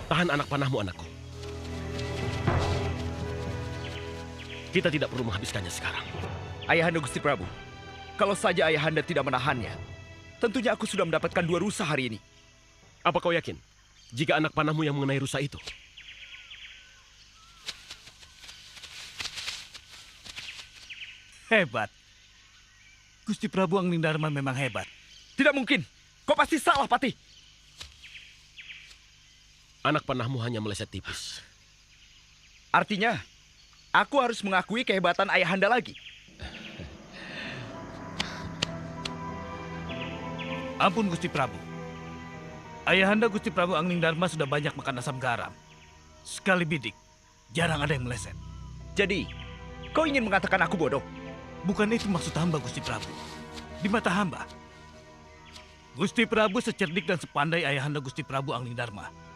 Tahan anak panahmu, anakku. Kita tidak perlu menghabiskannya sekarang. Ayahanda Gusti Prabu, kalau saja Ayahanda tidak menahannya, tentunya aku sudah mendapatkan 2 rusa hari ini. Apa kau yakin jika anak panahmu yang mengenai rusa itu? Hebat. Gusti Prabu Anglingdarma memang hebat. Tidak mungkin. Kau pasti salah, Patih. Anak panahmu hanya meleset tipis. Artinya, aku harus mengakui kehebatan Ayahanda lagi. Ampun Gusti Prabu. Ayahanda Gusti Prabu Anglingdarma sudah banyak makan asam garam. Sekali bidik, jarang ada yang meleset. Jadi, kau ingin mengatakan aku bodoh? Bukan itu maksud hamba, Gusti Prabu. Di mata hamba, Gusti Prabu secerdik dan sepandai Ayahanda Gusti Prabu Anglingdarma.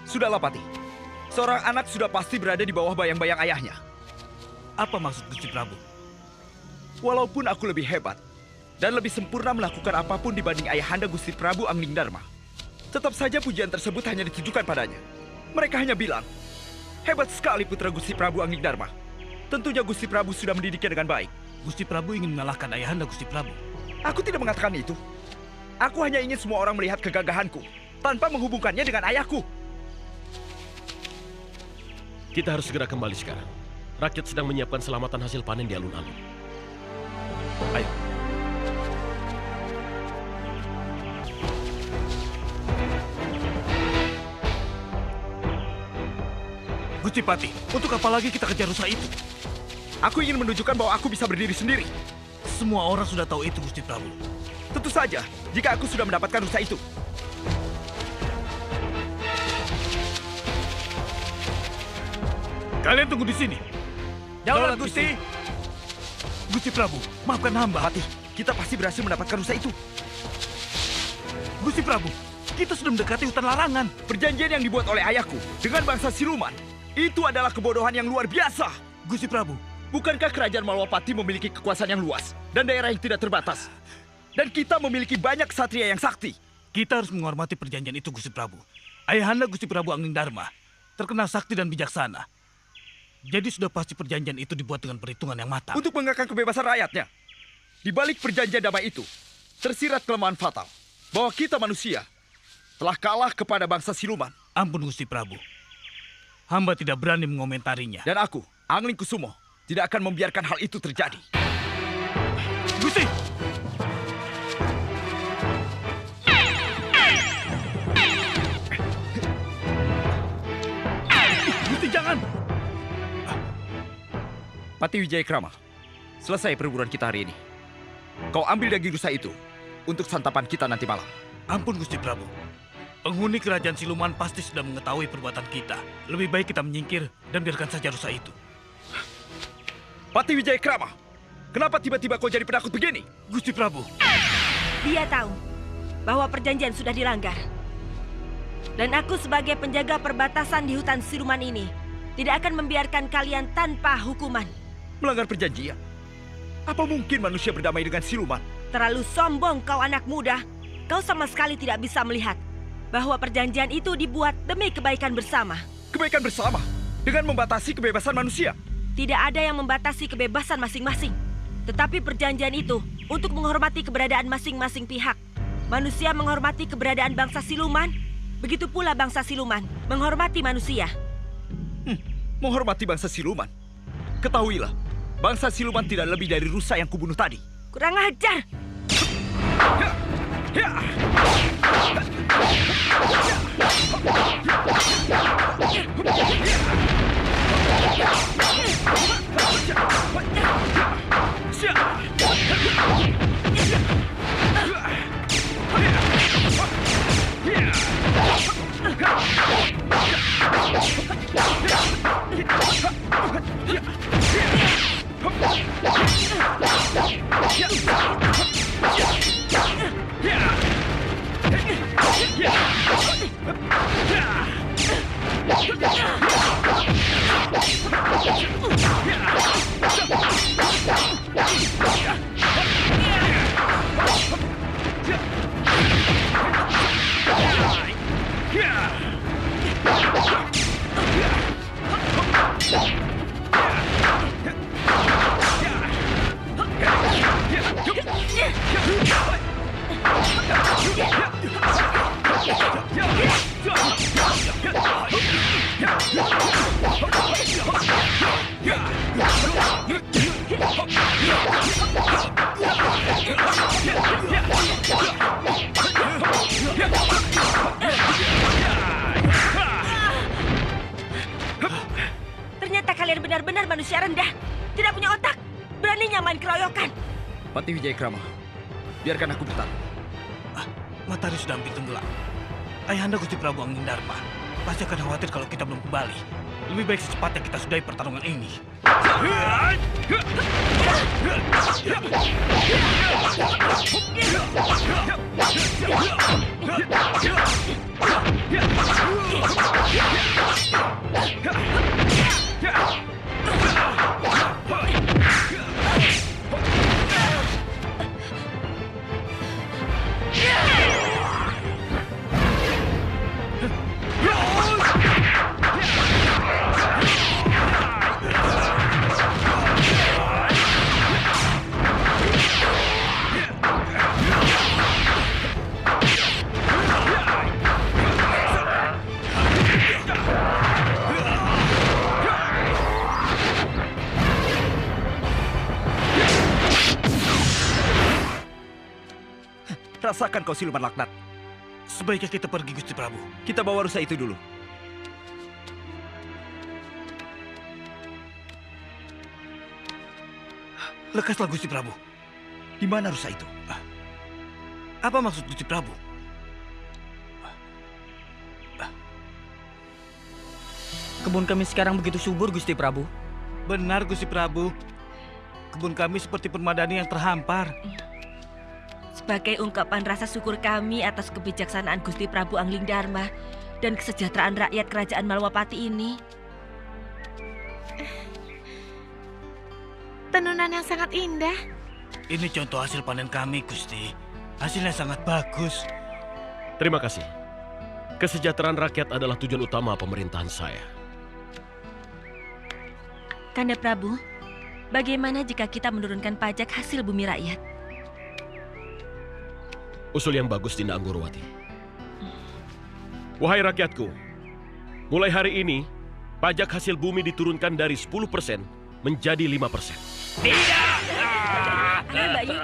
Sudahlah, Patih. Seorang anak sudah pasti berada di bawah bayang-bayang ayahnya. Apa maksud Gusti Prabu? Walaupun aku lebih hebat dan lebih sempurna melakukan apapun dibanding Ayahanda Gusti Prabu Anglingdarma, tetap saja pujian tersebut hanya ditujukan padanya. Mereka hanya bilang, hebat sekali putra Gusti Prabu Anglingdarma. Tentunya Gusti Prabu sudah mendidiknya dengan baik. Gusti Prabu ingin mengalahkan Ayahanda Gusti Prabu. Aku tidak mengatakan itu. Aku hanya ingin semua orang melihat kegagahanku tanpa menghubungkannya dengan ayahku. Kita harus segera kembali sekarang. Rakyat sedang menyiapkan selamatan hasil panen di alun-alun. Ayo. Gusti Patih, untuk apa lagi kita kejar rusa itu? Aku ingin menunjukkan bahwa aku bisa berdiri sendiri. Semua orang sudah tahu itu, Gusti Prabu. Tentu saja, jika aku sudah mendapatkan rusa itu. Kalian tunggu di sini. Daulat Gusti. Gusti Prabu, maafkan hamba. Patih, kita pasti berhasil mendapatkan rusa itu. Gusti Prabu, kita sudah mendekati hutan larangan. Perjanjian yang dibuat oleh ayahku dengan bangsa siluman, itu adalah kebodohan yang luar biasa. Gusti Prabu, bukankah kerajaan Malwapati memiliki kekuasaan yang luas dan daerah yang tidak terbatas? Dan kita memiliki banyak ksatria yang sakti. kita harus menghormati perjanjian itu, Gusti Prabu. Ayahanda Gusti Prabu Anglingdarma terkenal sakti dan bijaksana. Jadi sudah pasti perjanjian itu dibuat dengan perhitungan yang matang. Untuk mengekang kebebasan rakyatnya. Di balik perjanjian damai itu, tersirat kelemahan fatal. Bahwa kita manusia telah kalah kepada bangsa siluman. Ampun Gusti Prabu. Hamba tidak berani mengomentarinya. Dan aku, Angling Kusumo, tidak akan membiarkan hal itu terjadi. Gusti! Gusti jangan! Pati Wijayakrama, selesai perburuan kita hari ini. Kau ambil daging rusa itu untuk santapan kita nanti malam. Ampun Gusti Prabu. Penghuni kerajaan siluman pasti sudah mengetahui perbuatan kita. Lebih baik kita menyingkir dan biarkan saja rusa itu. Pati Wijayakrama, kenapa tiba-tiba kau jadi penakut begini? Gusti Prabu. Dia tahu bahwa perjanjian sudah dilanggar. Dan aku sebagai penjaga perbatasan di hutan siluman ini tidak akan membiarkan kalian tanpa hukuman. Melanggar perjanjian? Apa mungkin manusia berdamai dengan siluman? Terlalu sombong kau anak muda. Kau sama sekali tidak bisa melihat bahwa perjanjian itu dibuat demi kebaikan bersama. Kebaikan bersama? Dengan membatasi kebebasan manusia? Tidak ada yang membatasi kebebasan masing-masing. Tetapi perjanjian itu untuk menghormati keberadaan masing-masing pihak. Manusia menghormati keberadaan bangsa siluman, begitu pula bangsa siluman menghormati manusia. Menghormati bangsa siluman? Ketahuilah, bangsa siluman tidak lebih dari rusa yang kubunuh tadi. Kurang ajar! Ternyata kalian benar-benar manusia rendah. Tidak punya otak. Beraninya main keroyokan. Patih Wijayakrama, biarkan aku bertarung. Matahari sudah hampir tenggelam. Ayahanda Gusti Prabu Anggindharma pasti akan khawatir kalau kita belum kembali. Lebih baik secepatnya kita sudahi pertarungan ini. Rasakan kau siluman laknat. Sebaiknya kita pergi, Gusti Prabu. Kita bawa rusa itu dulu. Lekaslah, Gusti Prabu. Di mana rusa itu? Apa maksud Gusti Prabu? Kebun kami sekarang begitu subur, Gusti Prabu. Benar, Gusti Prabu. Kebun kami seperti permadani yang terhampar. Sebagai ungkapan rasa syukur kami atas kebijaksanaan Gusti Prabu Anglingdarma dan kesejahteraan rakyat kerajaan Malwapati ini. Tenunan yang sangat indah. Ini contoh hasil panen kami, Gusti. Hasilnya sangat bagus. Terima kasih. Kesejahteraan rakyat adalah tujuan utama pemerintahan saya. Kanda Prabu, bagaimana jika kita menurunkan pajak hasil bumi rakyat? Usul yang bagus, Dinda Anggurwati. Wahai rakyatku, mulai hari ini, pajak hasil bumi diturunkan dari 10% menjadi 5%. Mbak Yu.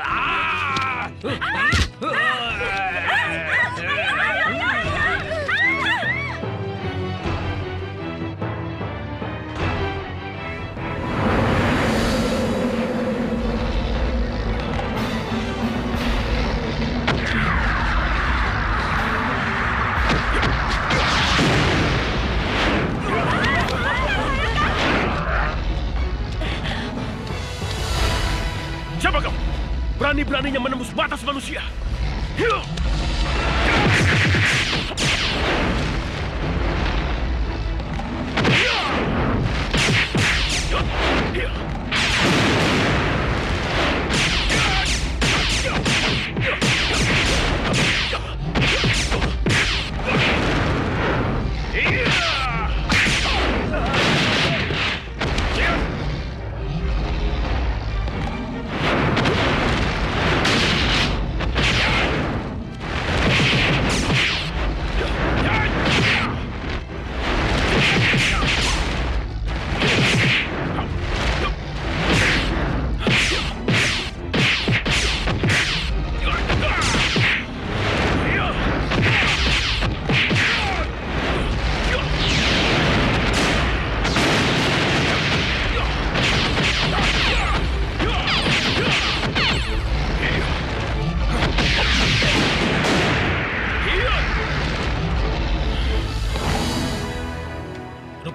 Siapa kau? Berani-beraninya menembus batas manusia.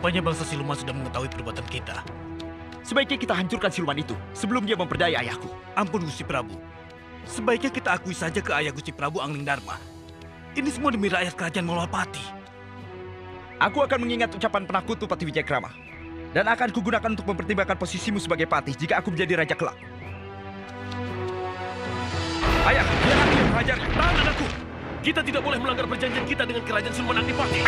Rupanya bangsa siluman sudah mengetahui perbuatan kita. Sebaiknya kita hancurkan siluman itu sebelum dia memperdaya ayahku. Ampun Gusti Prabu. Sebaiknya kita akui saja ke ayah Gusti Prabu Angling Dharma. Ini semua demi rakyat kerajaan Malapati. Aku akan mengingat ucapan penakutmu Patih Wijayakrama. Dan akan kugunakan untuk mempertimbangkan posisimu sebagai patih jika aku menjadi raja kelak. Ayah, biarlah dia menghajarnya. Tahan anakku! Kita tidak boleh melanggar perjanjian kita dengan kerajaan Siluman Adipati.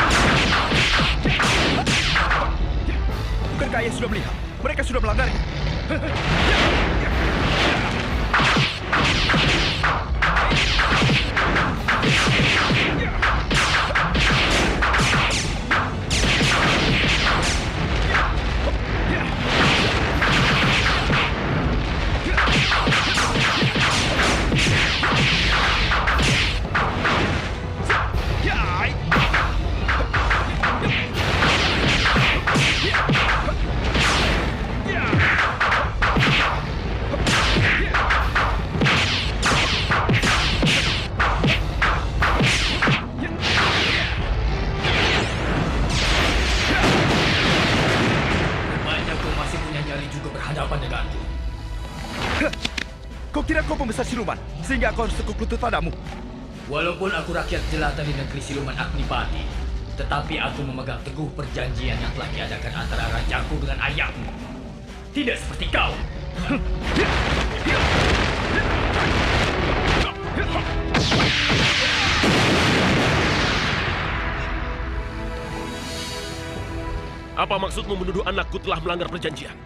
Bukankah ayah sudah melihat? Mereka sudah melanggarnya. Kau kira kau pembesar siluman, sehingga aku harus tekuk lutut padamu. Walaupun aku rakyat jelata di negeri siluman Agnipati, tetapi aku memegang teguh perjanjian yang telah diadakan antara rajaku dengan ayahmu. Tidak seperti kau. Apa maksudmu menuduh anakku telah melanggar perjanjian?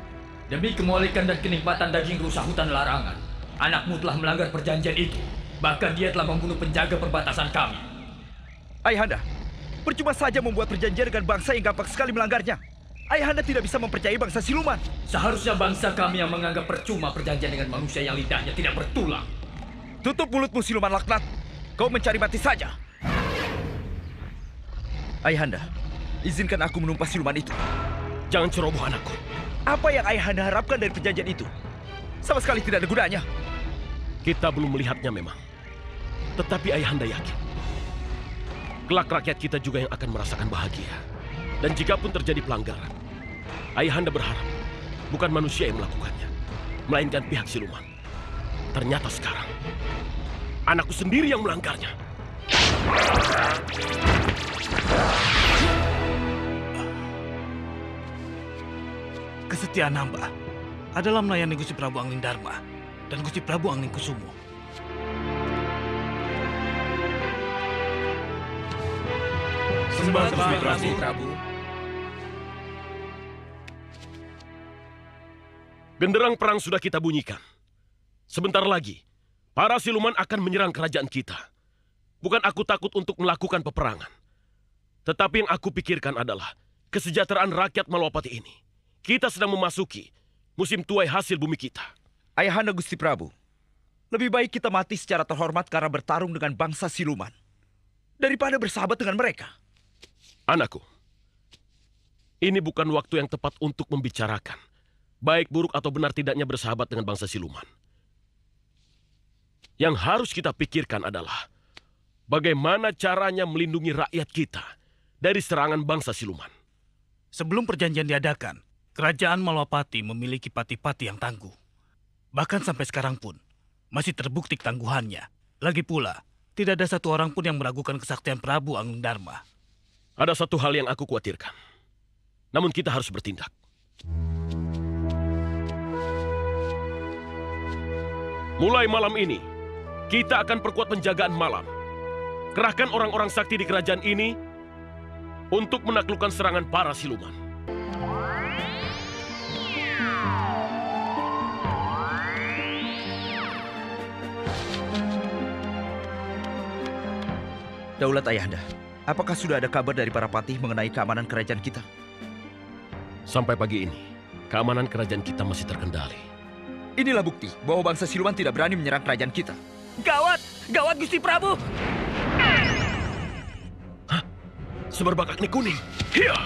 Demi kemolekan dan kenikmatan daging rusa hutan larangan, anakmu telah melanggar perjanjian itu. Bahkan dia telah membunuh penjaga perbatasan kami. Ayahanda, percuma saja membuat perjanjian dengan bangsa yang gampang sekali melanggarnya. Ayahanda tidak bisa mempercayai bangsa siluman. Seharusnya bangsa kami yang menganggap percuma perjanjian dengan manusia yang lidahnya tidak bertulang. Tutup mulutmu siluman laknat. Kau mencari mati saja. Ayahanda, izinkan aku menumpas siluman itu. Jangan ceroboh anakku. Apa yang ayahanda harapkan dari perjanjian itu? Sama sekali tidak ada gunanya. Kita belum melihatnya memang. Tetapi ayahanda yakin. Kelak rakyat kita juga yang akan merasakan bahagia. Dan jika pun terjadi pelanggaran, ayahanda berharap bukan manusia yang melakukannya, melainkan pihak siluman. Ternyata sekarang, anakku sendiri yang melanggarnya. Kesetiaan hamba adalah melayani Gusti Prabu Angling Dharma dan Gusti Prabu Angling Kusumo. Sembah Gusti Prabu. Genderang perang sudah kita bunyikan. Sebentar lagi, para siluman akan menyerang kerajaan kita. Bukan aku takut untuk melakukan peperangan. Tetapi yang aku pikirkan adalah kesejahteraan rakyat Malwapati ini. Kita sedang memasuki musim tuai hasil bumi kita. Ayahanda Gusti Prabu, lebih baik kita mati secara terhormat karena bertarung dengan bangsa siluman daripada bersahabat dengan mereka. Anakku, ini bukan waktu yang tepat untuk membicarakan baik buruk atau benar tidaknya bersahabat dengan bangsa siluman. Yang harus kita pikirkan adalah bagaimana caranya melindungi rakyat kita dari serangan bangsa siluman. Sebelum perjanjian diadakan, kerajaan Malwapati memiliki pati-pati yang tangguh. Bahkan sampai sekarang pun, masih terbukti ketangguhannya. Lagi pula, Tidak ada satu orang pun yang meragukan kesaktian Prabu Angling Dharma. Ada satu hal yang aku khawatirkan. Namun kita harus bertindak. Mulai malam ini, kita akan perkuat penjagaan malam. Kerahkan orang-orang sakti di kerajaan ini untuk menaklukkan serangan para siluman. Daulat Ayahanda, apakah sudah ada kabar dari para patih mengenai keamanan kerajaan kita? Sampai pagi ini, keamanan kerajaan kita masih terkendali. Inilah bukti bahwa bangsa siluman tidak berani menyerang kerajaan kita. Gawat! Gawat Gusti Prabu! Hah? Semerbak Agni Kuning. Hiya!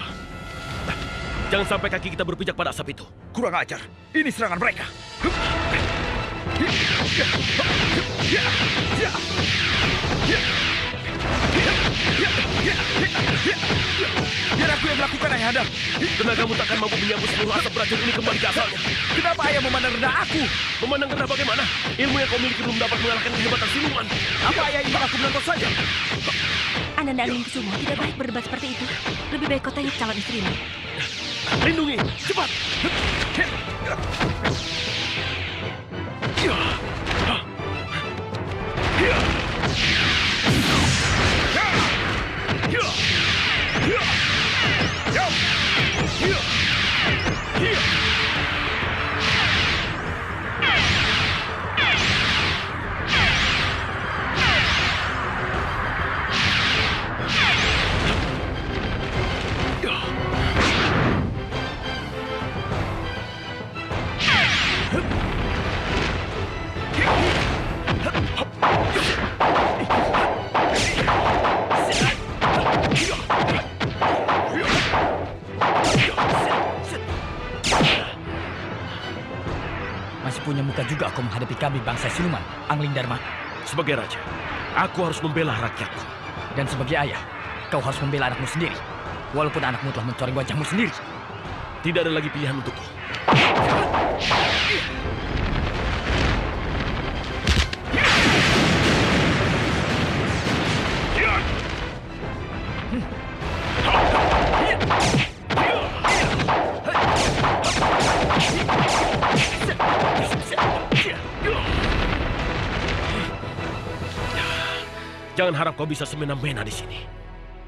Jangan sampai kaki kita berpijak pada asap itu. Kurang ajar, ini serangan mereka. Biar aku yang melakukan, Ayahanda. Tenagamu takkan mampu menyambut seluruh asap beracun ini kembali ke asalnya. Kenapa Ayah memandang rendah aku? Memandang rendah bagaimana? Ilmu yang kau miliki belum dapat mengalahkan kehebatan siluman. Apa Ayah ingin aku bilang kau saja? Ananda Alingkusumo, tidak baik berdebat seperti itu. Lebih baik kau tanya calon istrimu. Lindungi, cepat! Masih punya muka juga kau menghadapi kami bangsa siluman, Angling Dharma. Sebagai raja, aku harus membela rakyatku. Dan sebagai ayah, kau harus membela anakmu sendiri. Walaupun anakmu telah mencoreng wajahmu sendiri. Tidak ada lagi pilihan untukku. Jangan harap kau bisa semena-mena di sini.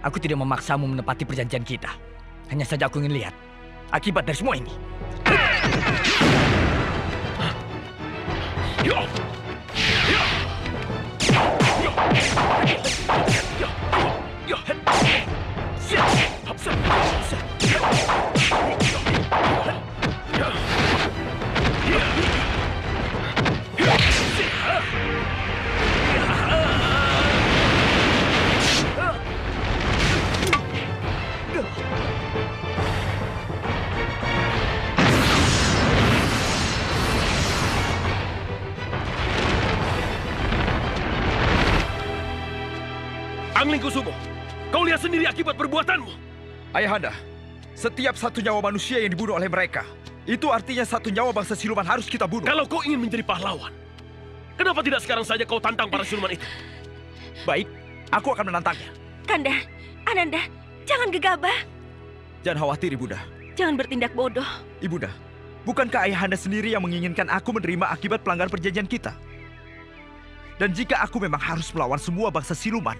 Aku tidak memaksamu menepati perjanjian kita. Hanya saja aku ingin lihat akibat dari semua ini. Anglingkusumo, kau lihat sendiri akibat perbuatanmu. Ayahanda, setiap satu nyawa manusia yang dibunuh oleh mereka, itu artinya satu nyawa bangsa siluman harus kita bunuh. Kalau kau ingin menjadi pahlawan, kenapa tidak sekarang saja kau tantang para siluman itu? Baik, aku akan menantangnya. Kanda, Ananda, jangan gegabah. Jangan khawatir, Ibunda. Jangan bertindak bodoh. Ibunda, bukankah Ayahanda sendiri yang menginginkan aku menerima akibat pelanggaran perjanjian kita? Dan jika aku memang harus melawan semua bangsa siluman,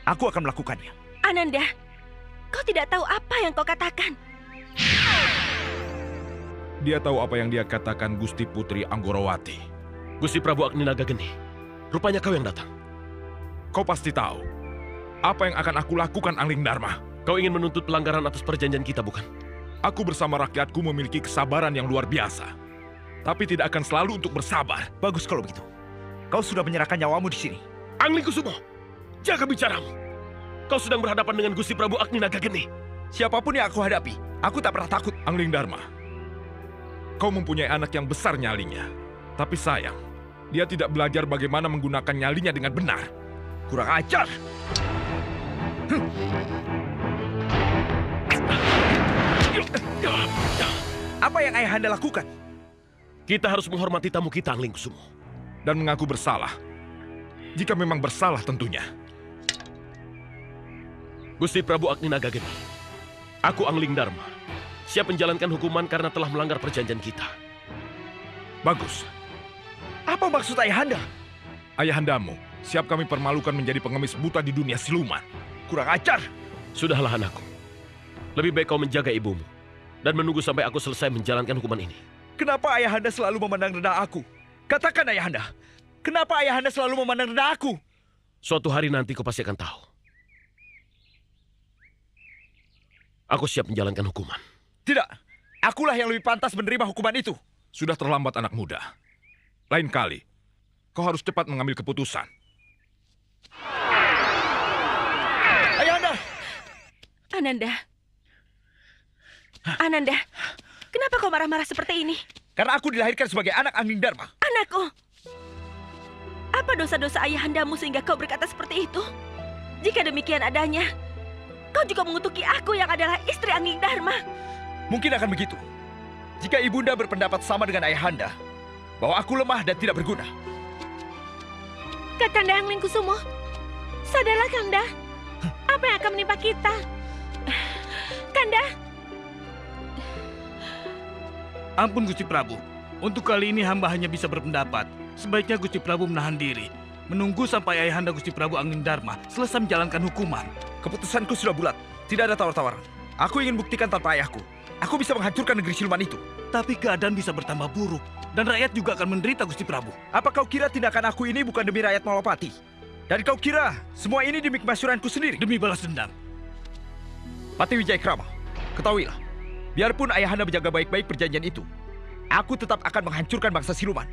aku akan melakukannya. Ananda, kau tidak tahu apa yang kau katakan. Dia tahu apa yang dia katakan, Gusti Putri Anggorowati. Gusti Prabu Agni Nagageni, rupanya kau yang datang. Kau pasti tahu apa yang akan aku lakukan, Angling Dharma. Kau ingin menuntut pelanggaran atas perjanjian kita, bukan? Aku bersama rakyatku memiliki kesabaran yang luar biasa. Tapi tidak akan selalu untuk bersabar. Bagus kalau begitu. Kau sudah menyerahkan nyawamu di sini. Anglingkusumo, jaga bicaramu. Kau sedang berhadapan dengan Gusti Prabu Agni Nagageni. Siapapun yang aku hadapi, aku tak pernah takut. Angling Dharma, kau mempunyai anak yang besar nyalinya. Tapi sayang, dia tidak belajar bagaimana menggunakan nyalinya dengan benar. Kurang ajar. Apa yang Ayahanda lakukan? Kita harus menghormati tamu kita, Anglingkusumo. Dan mengaku bersalah. Jika memang bersalah tentunya. Gusti Prabu Agni Nagageni, aku Angling Dharma, siap menjalankan hukuman karena telah melanggar perjanjian kita. Bagus. Apa maksud Ayahanda? Ayahandamu siap kami permalukan menjadi pengemis buta di dunia siluman. Kurang ajar. Sudahlah anakku. Lebih baik kau menjaga ibumu dan menunggu sampai aku selesai menjalankan hukuman ini. Kenapa Ayahanda selalu memandang rendah aku? Katakan Ayahanda, kenapa Ayahanda selalu memandang rendah aku? Suatu hari nanti kau pasti akan tahu. Aku siap menjalankan hukuman. Tidak, akulah yang lebih pantas menerima hukuman itu. Sudah terlambat anak muda. Lain kali, kau harus cepat mengambil keputusan. Ayahanda! Ananda. Ananda, kenapa kau marah-marah seperti ini? Karena aku dilahirkan sebagai anak Angling Dharma. Anakku, apa dosa-dosa ayahandamu sehingga kau berkata seperti itu? Jika demikian adanya, kau juga mengutuki aku yang adalah istri Angling Dharma. Mungkin akan begitu. Jika ibunda berpendapat sama dengan Ayahanda, bahwa aku lemah dan tidak berguna. Kakanda Angling Kusumo, sadarlah Kanda, apa yang akan menimpa kita? Kanda, Ampun Gusti Prabu, untuk kali ini hamba hanya bisa berpendapat. Sebaiknya Gusti Prabu menahan diri, menunggu sampai Ayahanda Gusti Prabu Angling Dharma selesai menjalankan hukuman. Keputusanku sudah bulat. Tidak ada tawar-tawaran. Aku ingin buktikan tanpa ayahku. Aku bisa menghancurkan negeri siluman itu. Tapi keadaan bisa bertambah buruk, dan rakyat juga akan menderita Gusti Prabu. Apa kau kira tindakan aku ini bukan demi rakyat Malapati? Dan kau kira semua ini demi kemasyuranku sendiri? Demi balas dendam. Pati Wijayakrama, ketahuilah, biarpun Ayahanda menjaga baik-baik perjanjian itu, aku tetap akan menghancurkan bangsa siluman.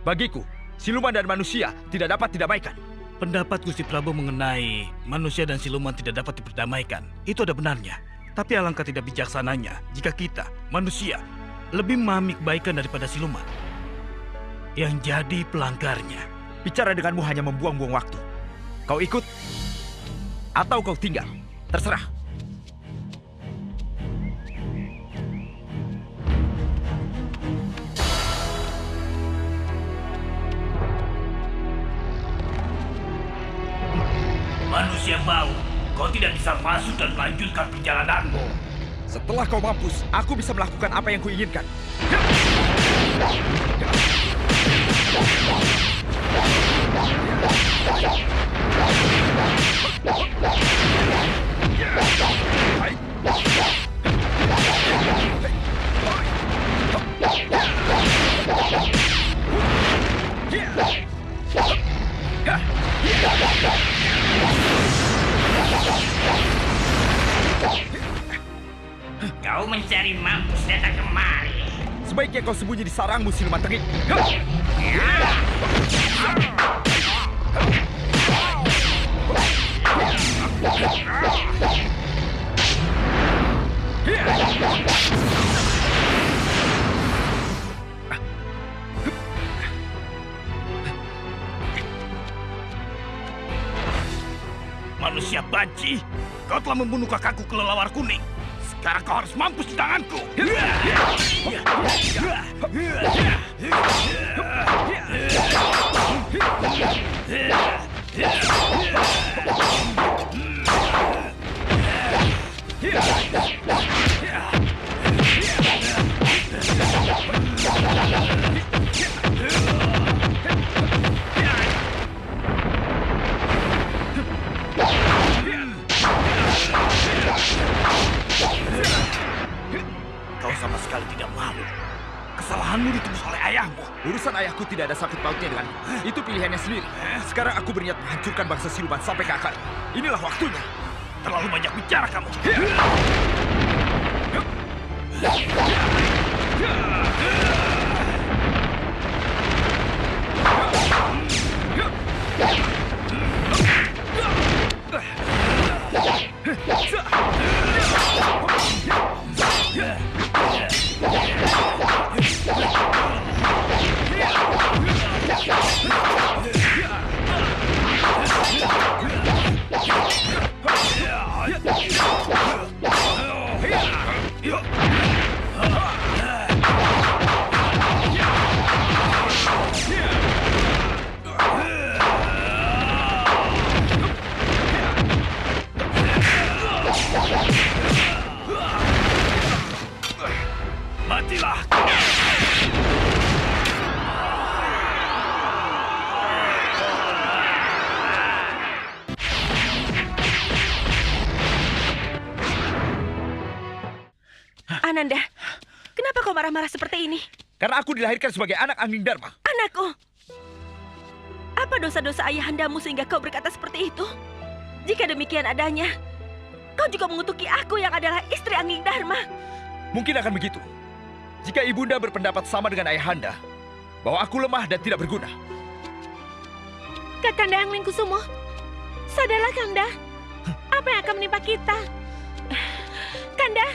Bagiku, siluman dan manusia tidak dapat didamaikan. Pendapat Gusti Prabu mengenai manusia dan siluman tidak dapat diperdamaikan, itu ada benarnya. Tapi alangkah tidak bijaksananya jika kita, manusia, lebih memahami kebaikan daripada siluman yang jadi pelanggarnya. Bicara denganmu hanya membuang-buang waktu. Kau ikut, atau kau tinggal. Terserah. Manusia bau, kau tidak bisa masuk dan melanjutkan perjalananmu. Setelah kau mampus, aku bisa melakukan apa yang kuinginkan. Kau mencari mampus datang kemari. Sebaiknya kau sembunyi di sarangmu, siluman tengik. Manusia banci, kau telah membunuh kakakku kelelawar kuning. Sekarang kau harus mampus di tanganku. Kau sama sekali tidak malu. Kesalahanmu ditebus oleh ayahmu. Urusan ayahku tidak ada sangkut pautnya denganmu. Itu pilihannya sendiri. Sekarang aku berniat menghancurkan bangsa siluman sampai ke akar. Inilah waktunya. Terlalu banyak bicara kamu. Ananda, kenapa kau marah-marah seperti ini? Karena aku dilahirkan sebagai anak Angling Dharma. Anakku, apa dosa-dosa ayahandamu sehingga kau berkata seperti itu? Jika demikian adanya, kau juga mengutuki aku yang adalah istri Angling Dharma. Mungkin akan begitu. Jika ibunda berpendapat sama dengan ayahanda, bahwa aku lemah dan tidak berguna. Kakanda Angling Kusumo, sadarlah Kanda, apa yang akan menimpa kita? Kanda,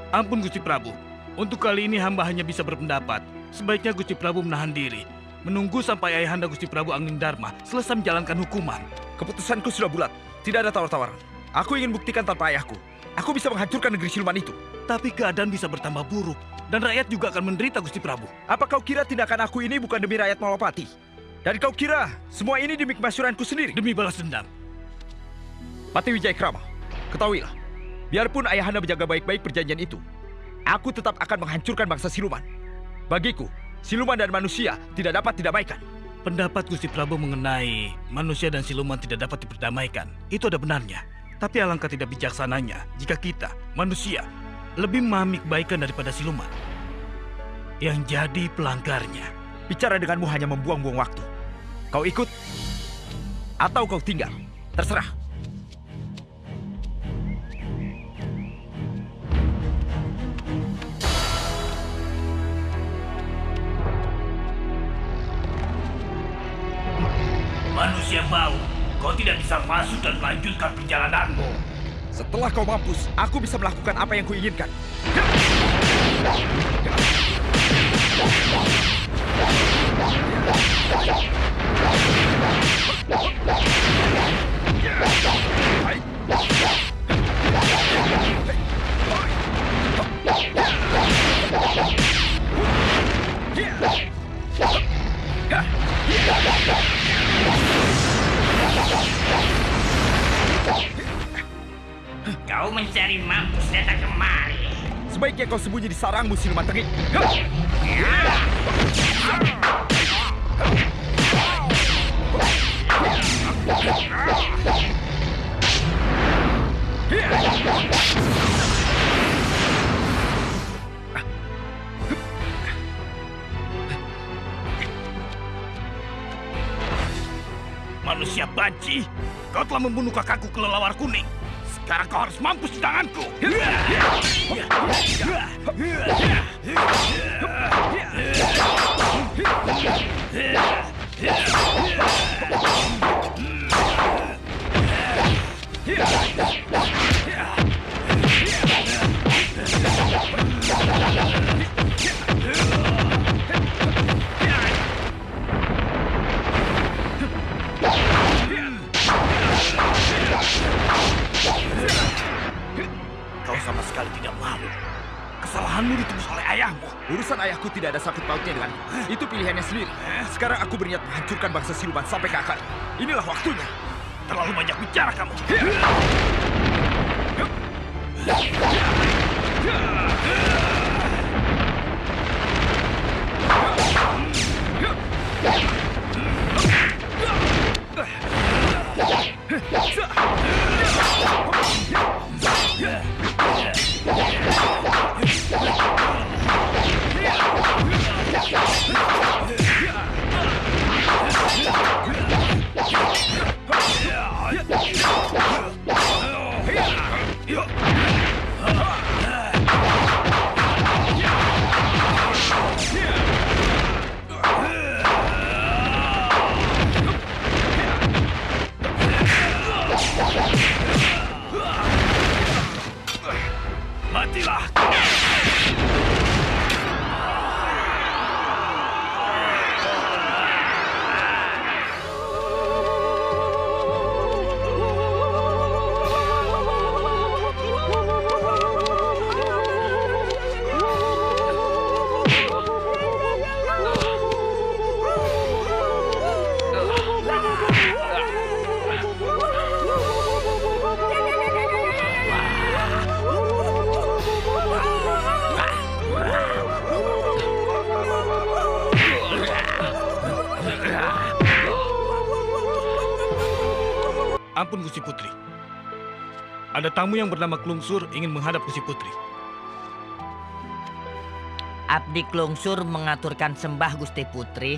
Ampun Gusti Prabu, untuk kali ini hamba hanya bisa berpendapat. Sebaiknya Gusti Prabu menahan diri, menunggu sampai ayahanda Gusti Prabu Angling Dharma selesai menjalankan hukuman. Keputusanku sudah bulat, tidak ada tawar-tawaran. Aku ingin buktikan tanpa ayahku. Aku bisa menghancurkan negeri siluman itu. Tapi keadaan bisa bertambah buruk, dan rakyat juga akan menderita Gusti Prabu. Apa kau kira tindakan aku ini bukan demi rakyat Malapati? Dan kau kira semua ini demi kemasyuranku sendiri? Demi balas dendam. Pati Wijayakrama, ketahuilah, biarpun ayahanda menjaga baik-baik perjanjian itu, aku tetap akan menghancurkan bangsa siluman. Bagiku, siluman dan manusia tidak dapat didamaikan. Pendapat Gusti Prabu mengenai manusia dan siluman tidak dapat diperdamaikan, itu ada benarnya. Tapi alangkah tidak bijaksananya jika kita, manusia, lebih memahami kebaikan daripada siluman yang jadi pelanggarnya. Bicara denganmu hanya membuang-buang waktu. Kau ikut atau kau tinggal, terserah. Manusia bau, kau tidak bisa masuk dan melanjutkan perjalananmu. Setelah kau mampus, aku bisa melakukan apa yang kuinginkan. Kau mencari mampus datang kemari. Sebaiknya kau sembunyi di sarangmu, siluman tengik. Manusia banci, kau telah membunuh kakakku kelelawar kuning. Sekarang kau harus mampus di tanganku. Kau sama sekali tidak malu. Kesalahanmu ditebus oleh ayahmu. Urusan ayahku tidak ada sangkut pautnya denganku. Itu pilihannya sendiri. Sekarang aku berniat menghancurkan bangsa siluman sampai ke akar. Inilah waktunya. Terlalu banyak bicara kamu. Matilah! Ampun Gusti Putri. Ada tamu yang bernama Klungsur ingin menghadap Gusti Putri. Abdi Klungsur mengaturkan sembah Gusti Putri.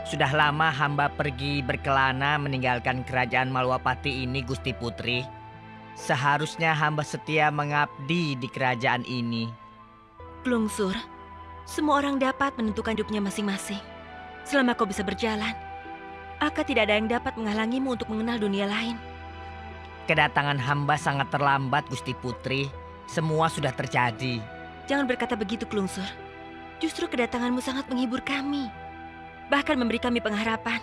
Sudah lama hamba pergi berkelana meninggalkan kerajaan Malwapati ini, Gusti Putri. Seharusnya hamba setia mengabdi di kerajaan ini. Klungsur, semua orang dapat menentukan hidupnya masing-masing. Selama kau bisa berjalan, maka tidak ada yang dapat menghalangimu untuk mengenal dunia lain. Kedatangan hamba sangat terlambat, Gusti Putri. Semua sudah terjadi. Jangan berkata begitu, Klungsur. Justru kedatanganmu sangat menghibur kami. Bahkan memberi kami pengharapan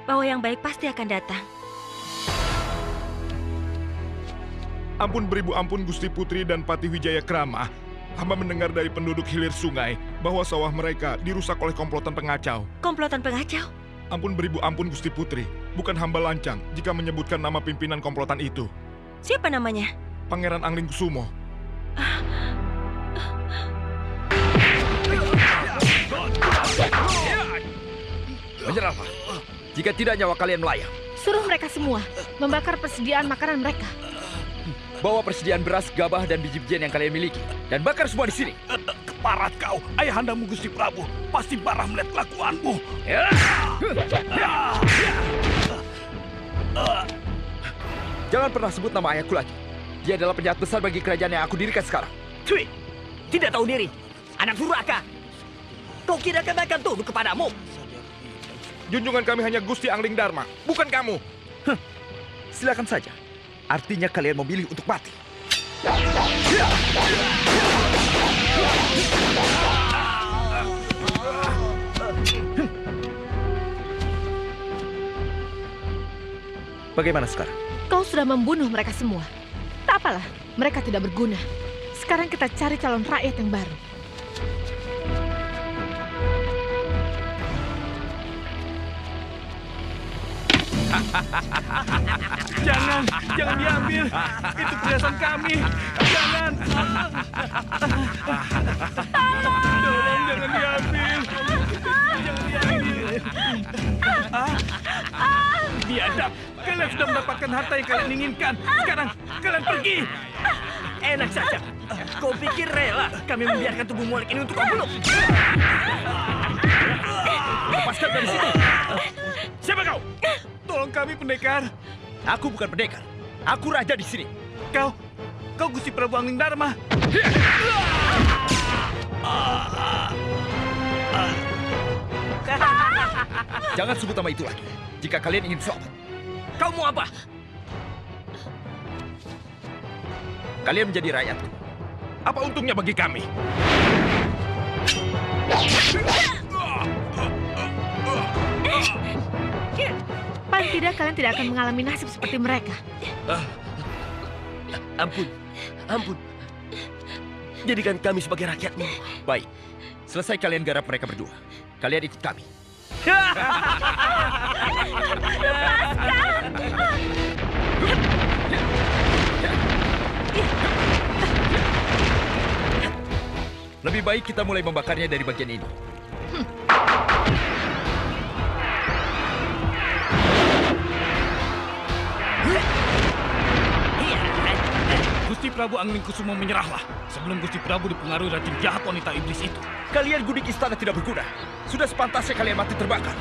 bahwa yang baik pasti akan datang. Ampun beribu ampun Gusti Putri dan Patih Wijaya Krama. Hamba mendengar dari penduduk hilir sungai bahwa sawah mereka dirusak oleh komplotan pengacau. Komplotan pengacau? Ampun beribu ampun Gusti Putri. Bukan hamba lancang jika menyebutkan nama pimpinan komplotan itu. Siapa namanya? Pangeran Angling Kusumo. Menyerahlah. Jika tidak nyawa kalian melayang. Suruh mereka semua membakar persediaan makanan mereka. Bawa persediaan beras, gabah, dan biji-bijian yang kalian miliki. Dan bakar semua di sini. Keparat kau, ayahandamu Gusti Prabu. Pasti marah melihat kelakuanmu. Jangan pernah sebut nama ayahku lagi. Dia adalah penjahat besar bagi kerajaan yang aku dirikan sekarang. Cui, tidak tahu diri. Anak durhaka. Kau kira kami akan tunduk kepadamu? Junjungan kami hanya Gusti Angling Dharma, bukan kamu. Silakan saja. Artinya kalian memilih untuk mati. Bagaimana sekarang? Kau sudah membunuh mereka semua. Tak apalah, mereka tidak berguna. Sekarang kita cari calon rakyat yang baru. Jangan diambil. Itu perhiasan kami. Jangan. Tolong jangan diambil. Biadab, kalian sudah mendapatkan harta yang kalian inginkan. Sekarang kalian pergi. Enak saja. Kau pikir rela kami membiarkan tubuh Molik ini untuk kau peluk? Lepaskan dari situ. Siapa kau? Tolong kami, pendekar. Aku bukan pendekar. Aku raja di sini. Kau Gusti Prabu Angling Dharma. Jangan sebut nama itu lagi. Jika kalian ingin selamat. Kau mau apa? Kalian menjadi rakyatku. Apa untungnya bagi kami? Paling tidak kalian tidak akan mengalami nasib seperti mereka. Ampun. Jadikan kami sebagai rakyatmu. Baik. Selesai kalian garap mereka berdua. Kalian ikut kami. Lebih baik kita mulai membakarnya dari bagian ini. Gusti Prabu Angling Kusumo menyerahlah sebelum Gusti Prabu dipengaruhi racun jahat wanita iblis itu. Kalian gudik istana tidak berguna. Sudah sepantasnya kalian mati terbakar.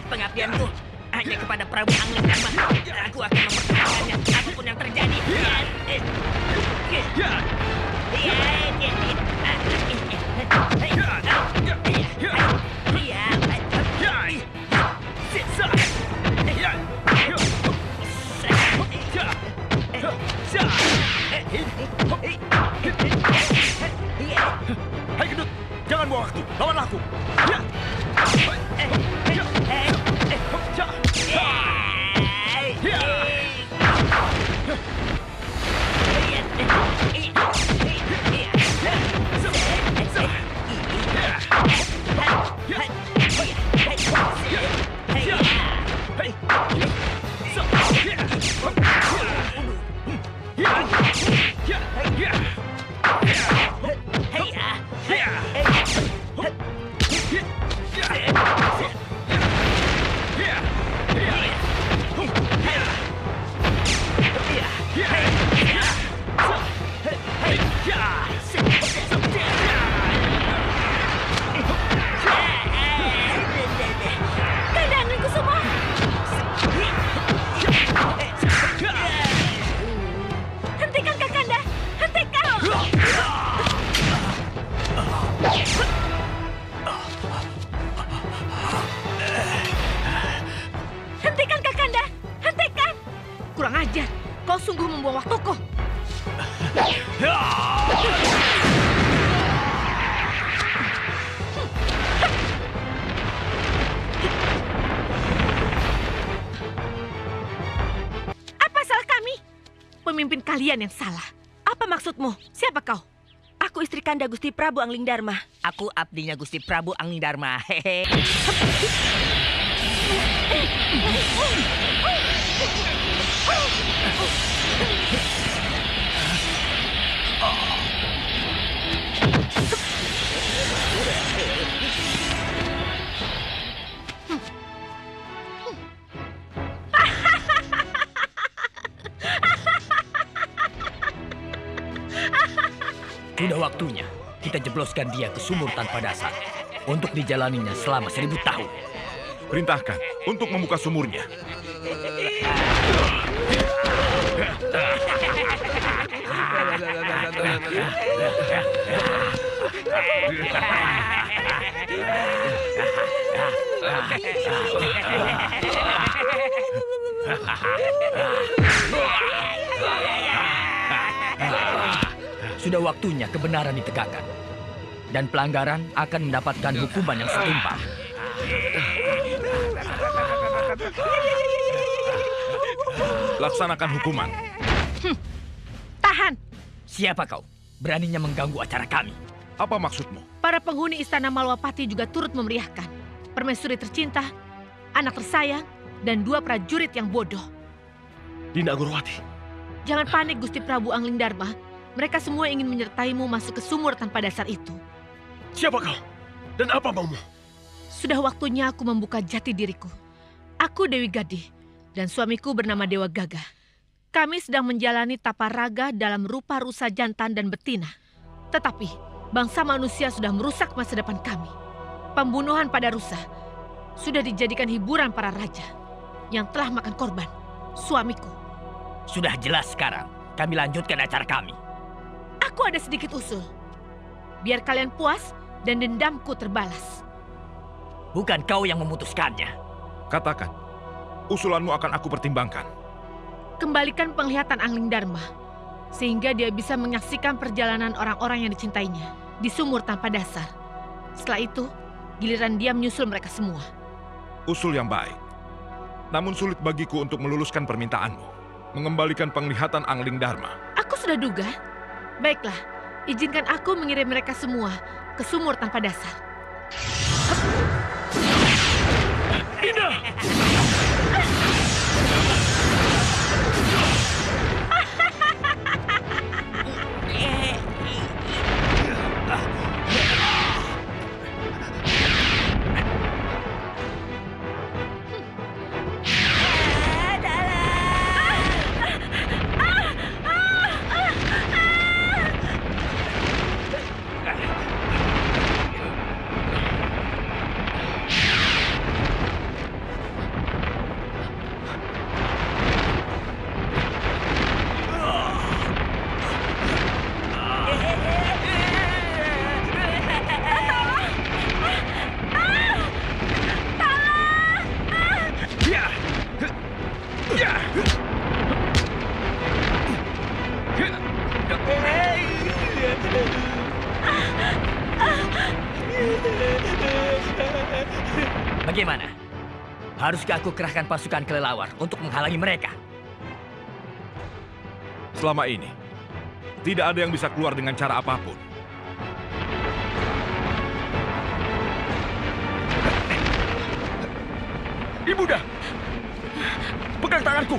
Pengabdianku hanya kepada Prabu Anglingdarma. Aku akan mempertahankannya apapun yang terjadi. Hai Gendut, jangan buang waktu. Lawanlah aku. Hentikan Kakanda! Hentikan! Hentikan Kakanda! Hentikan! Kurang ajar. Kau sungguh membuang waktuku. Apa salah kami? Pemimpin kalian yang salah. Apa maksudmu? Siapa kau? Aku istri Kanda Gusti Prabu Anglingdarma. Aku abdinya Gusti Prabu Anglingdarma. Hehe. Sudah waktunya kita jebloskan dia ke sumur tanpa dasar untuk dijalaninya selama 1000 tahun. Perintahkan untuk membuka sumurnya. Sudah waktunya kebenaran ditegakkan. Dan pelanggaran akan mendapatkan hukuman yang setimpal. Laksanakan hukuman. Tahan! Siapa kau? Beraninya mengganggu acara kami. Apa maksudmu? Para penghuni Istana Malwapati juga turut memeriahkan. Permaisuri tercinta, anak tersayang, dan 2 prajurit yang bodoh. Dinda Anggurwati. Jangan panik Gusti Prabu Angling Dharma. Mereka semua ingin menyertaimu masuk ke sumur tanpa dasar itu. Siapa kau? Dan apa maumu? Sudah waktunya aku membuka jati diriku. Aku Dewi Gadih, dan suamiku bernama Dewa Gagah. Kami sedang menjalani tapa raga dalam rupa rusa jantan dan betina. Tetapi bangsa manusia sudah merusak masa depan kami. Pembunuhan pada rusa sudah dijadikan hiburan para raja yang telah makan korban, suamiku. Sudah jelas sekarang. Kami lanjutkan acara kami. Aku ada sedikit usul. Biar kalian puas dan dendamku terbalas. Bukan kau yang memutuskannya. Katakan, usulanmu akan aku pertimbangkan. Kembalikan penglihatan Angling Dharma, sehingga dia bisa menyaksikan perjalanan orang-orang yang dicintainya di sumur tanpa dasar. Setelah itu, giliran dia menyusul mereka semua. Usul yang baik. Namun sulit bagiku untuk meluluskan permintaanmu. Mengembalikan penglihatan Angling Dharma. Aku sudah duga. Baiklah, izinkan aku mengirim mereka semua ke sumur tanpa dasar. Dinda! Bagaimana? Haruskah aku kerahkan pasukan kelelawar untuk menghalangi mereka? Selama ini, tidak ada yang bisa keluar dengan cara apapun. Ibunda! Pegang tanganku!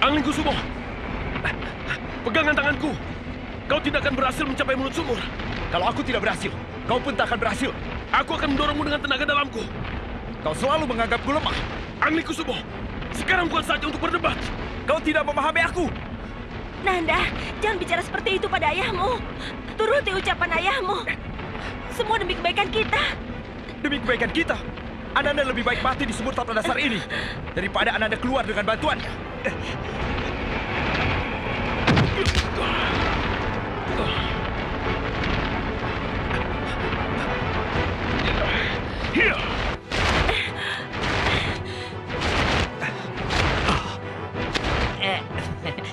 Angling Kusumo! Pegangan tanganku! Kau tidak akan berhasil mencapai mulut sumur. Kalau aku tidak berhasil, kau pun tak akan berhasil. Aku akan mendorongmu dengan tenaga dalamku. Kau selalu menganggapku lemah. Angling Kusumo, sekarang bukan saatnya untuk berdebat. Kau tidak memahami aku. Nanda, jangan bicara seperti itu pada ayahmu. Turuti ucapan ayahmu. Semua demi kebaikan kita. Demi kebaikan kita, Ananda lebih baik mati di sumur tanpa dasar ini daripada Ananda keluar dengan bantuannya.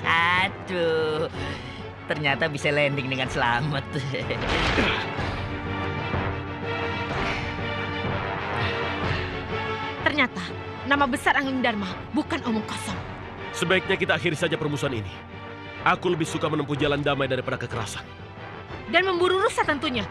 Aduh, ternyata bisa landing dengan selamat. Ternyata, nama besar Angling Dharma bukan omong kosong. Sebaiknya kita akhiri saja permusuhan ini. Aku lebih suka menempuh jalan damai daripada kekerasan. Dan memburu rusa tentunya.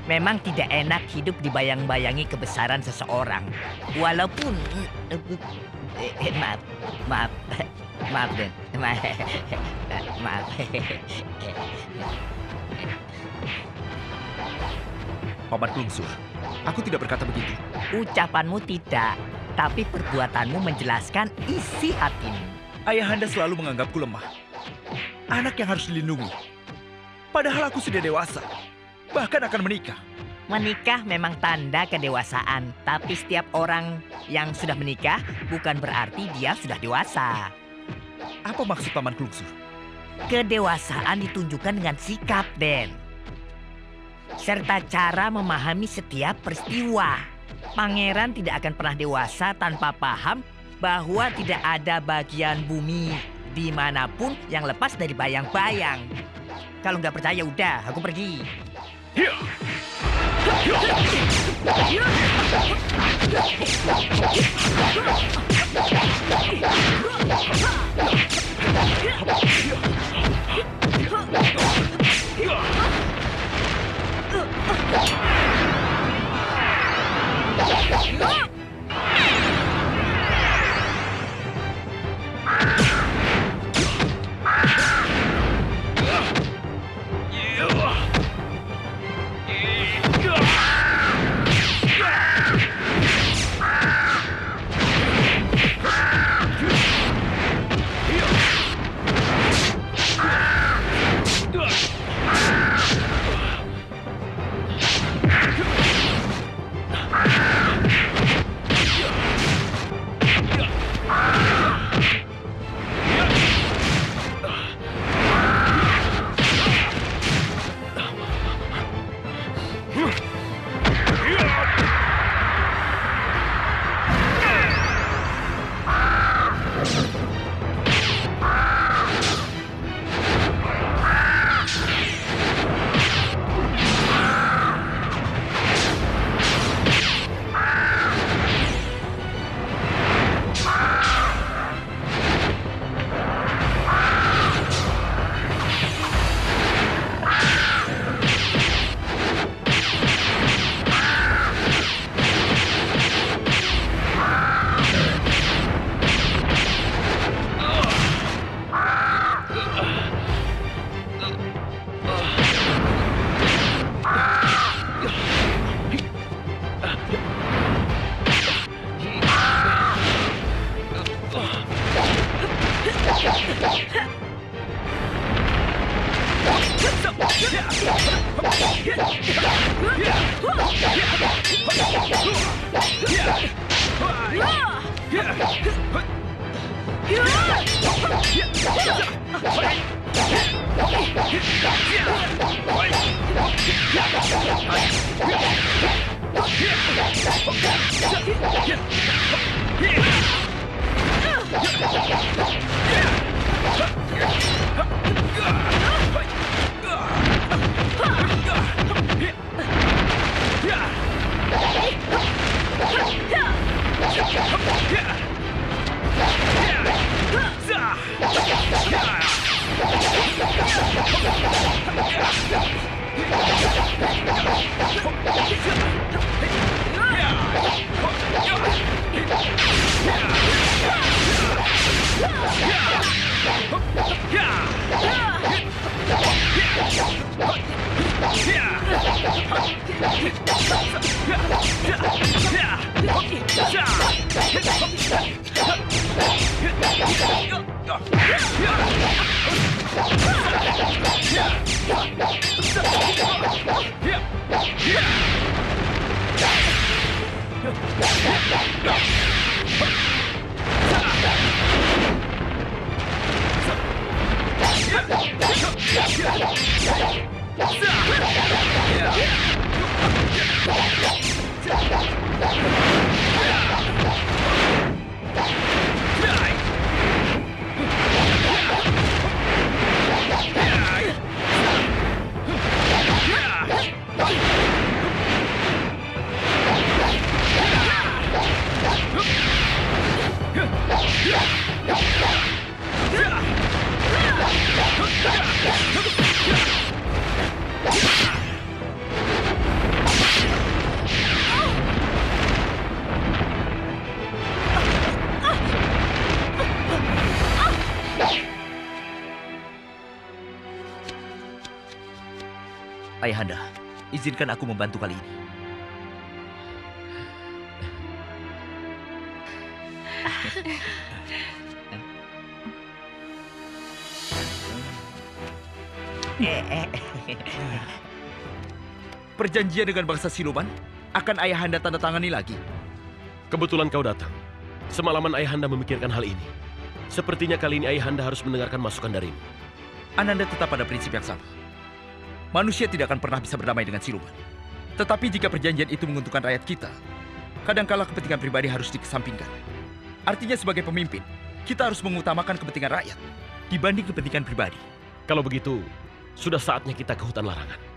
Memang tidak enak hidup dibayang-bayangi kebesaran seseorang. Walaupun maaf Den. Maaf. Paman Klungsur, aku tidak berkata begitu. Ucapanmu tidak, tapi perbuatanmu menjelaskan isi hatimu. Ayahanda selalu menganggapku lemah. Anak yang harus dilindungi. Padahal aku sudah dewasa. Bahkan akan menikah. Menikah memang tanda kedewasaan, tapi setiap orang yang sudah menikah bukan berarti dia sudah dewasa. Apa maksud Paman Klungsur? Kedewasaan ditunjukkan dengan sikap, Den. Serta cara memahami setiap peristiwa. Pangeran tidak akan pernah dewasa tanpa paham bahwa tidak ada bagian bumi dimanapun yang lepas dari bayang-bayang. Kalau nggak percaya udah, aku pergi. Ayahanda, izinkan aku membantu kali ini. Perjanjian dengan bangsa siluman akan Ayahanda tanda tangani lagi. Kebetulan kau datang. Semalaman Ayahanda memikirkan hal ini. Sepertinya kali ini Ayahanda harus mendengarkan masukan darimu. Ananda tetap pada prinsip yang sama. Manusia tidak akan pernah bisa berdamai dengan siluman. Tetapi jika perjanjian itu menguntungkan rakyat kita, kadangkala kepentingan pribadi harus dikesampingkan. Artinya sebagai pemimpin, kita harus mengutamakan kepentingan rakyat dibanding kepentingan pribadi. Kalau begitu, sudah saatnya kita ke hutan larangan.